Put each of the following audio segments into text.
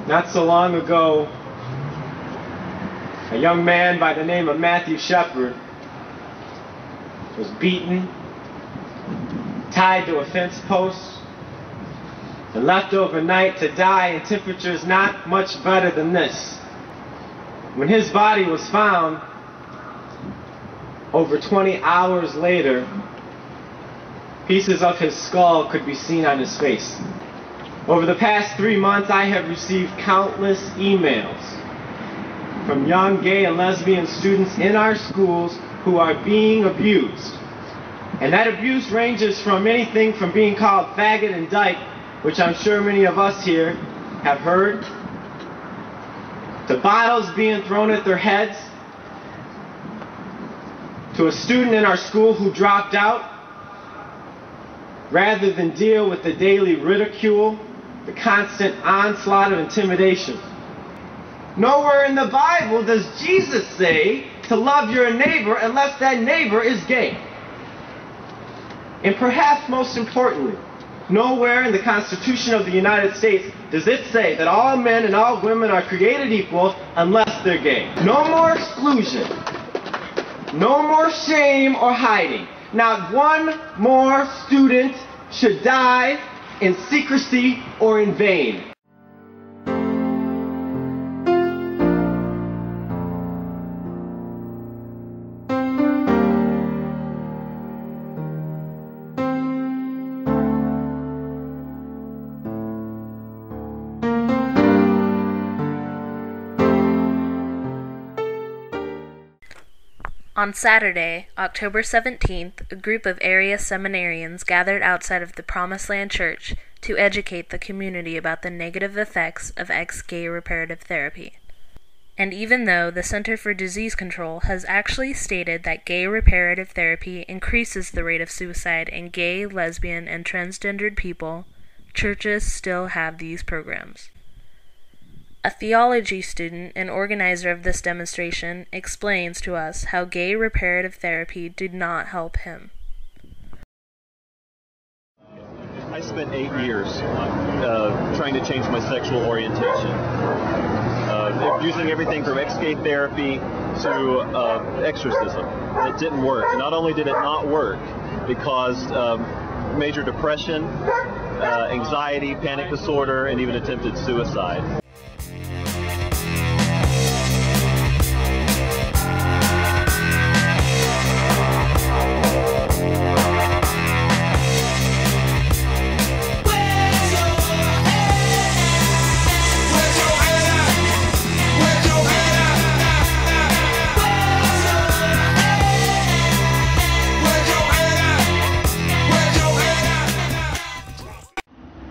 Not so long ago, a young man by the name of Matthew Shepard was beaten, tied to a fence post, and left overnight to die in temperatures not much better than this. When his body was found, over 20 hours later, pieces of his skull could be seen on his face. Over the past 3 months, I have received countless emails from young gay and lesbian students in our schools who are being abused. And that abuse ranges from anything from being called faggot and dyke, which I'm sure many of us here have heard, to bottles being thrown at their heads, to a student in our school who dropped out rather than deal with the daily ridicule, the constant onslaught of intimidation. Nowhere in the Bible does Jesus say to love your neighbor unless that neighbor is gay. And perhaps most importantly, nowhere in the Constitution of the United States does it say that all men and all women are created equal unless they're gay. No more exclusion. No more shame or hiding. Not one more student should die in secrecy or in vain. On Saturday, October 17th, a group of area seminarians gathered outside of the Promised Land Church to educate the community about the negative effects of ex-gay reparative therapy. And even though the Center for Disease Control has actually stated that gay reparative therapy increases the rate of suicide in gay, lesbian, and transgendered people, churches still have these programs. A theology student and organizer of this demonstration explains to us how gay reparative therapy did not help him. I spent 8 years trying to change my sexual orientation, using everything from ex-gay therapy to exorcism. It didn't work. And not only did it not work, it caused major depression, anxiety, panic disorder, and even attempted suicide.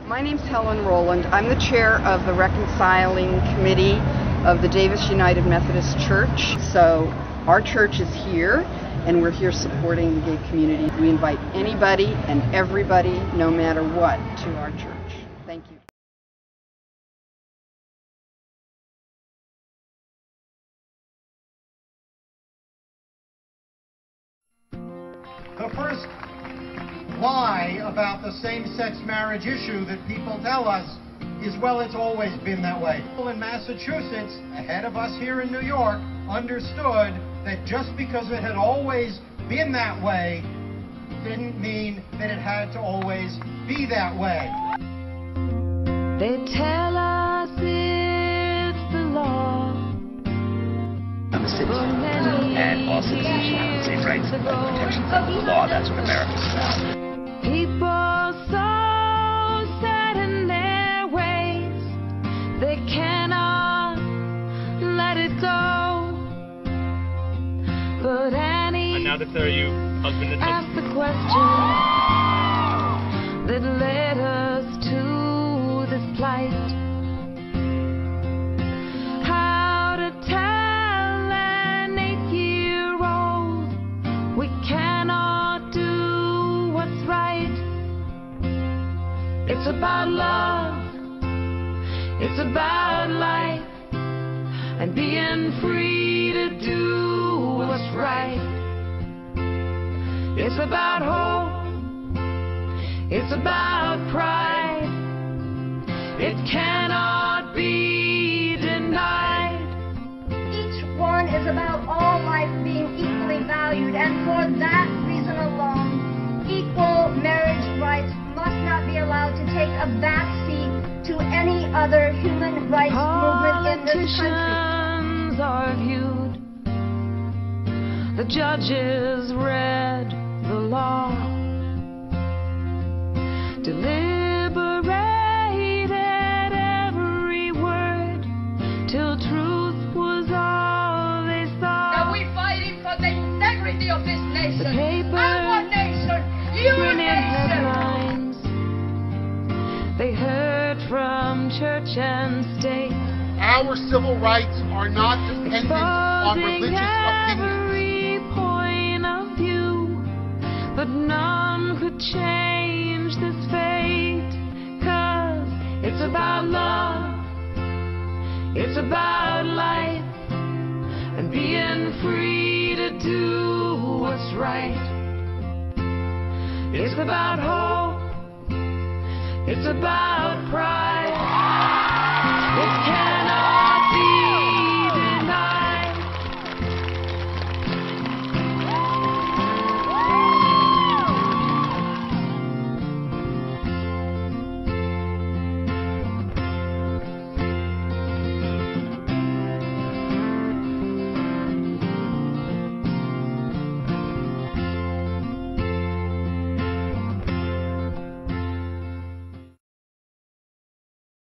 My name's Helen Rowland. I'm the chair of the Reconciling Committee of the Davis United Methodist Church. So our church is here, and we're here supporting the gay community. We invite anybody and everybody, no matter what, to our church. Thank you. The first lie about the same-sex marriage issue that people tell us is, well, it's always been that way. People in Massachusetts, ahead of us here in New York, understood that just because it had always been that way didn't mean that it had to always be that way. They tell us it's the law. I'm a citizen, and all citizens should have the same rights and protections under the law. That's what America's about. People so set in their ways, they cannot let it go. But Annie, I now declare you husband and asked the question that led us to this plight. How to tell an 8-year-old we cannot do what's right. It's about love, it's about life, and being free to do what's right. It's about hope, it's about pride. It cannot be a backseat to any other human rights movement in this country. Politicians are viewed, the judges read the law, deliberated every word till truth was all they saw. Now we're fighting for the integrity of this nation. The papers Our nation, your nation. headlines. They heard from church and state. Our civil rights are not dependent on religious opinions. Every point of view, but none could change this fate. 'Cause it's about love, it's about life, and being free to do what's right. It's about hope, it's about pride.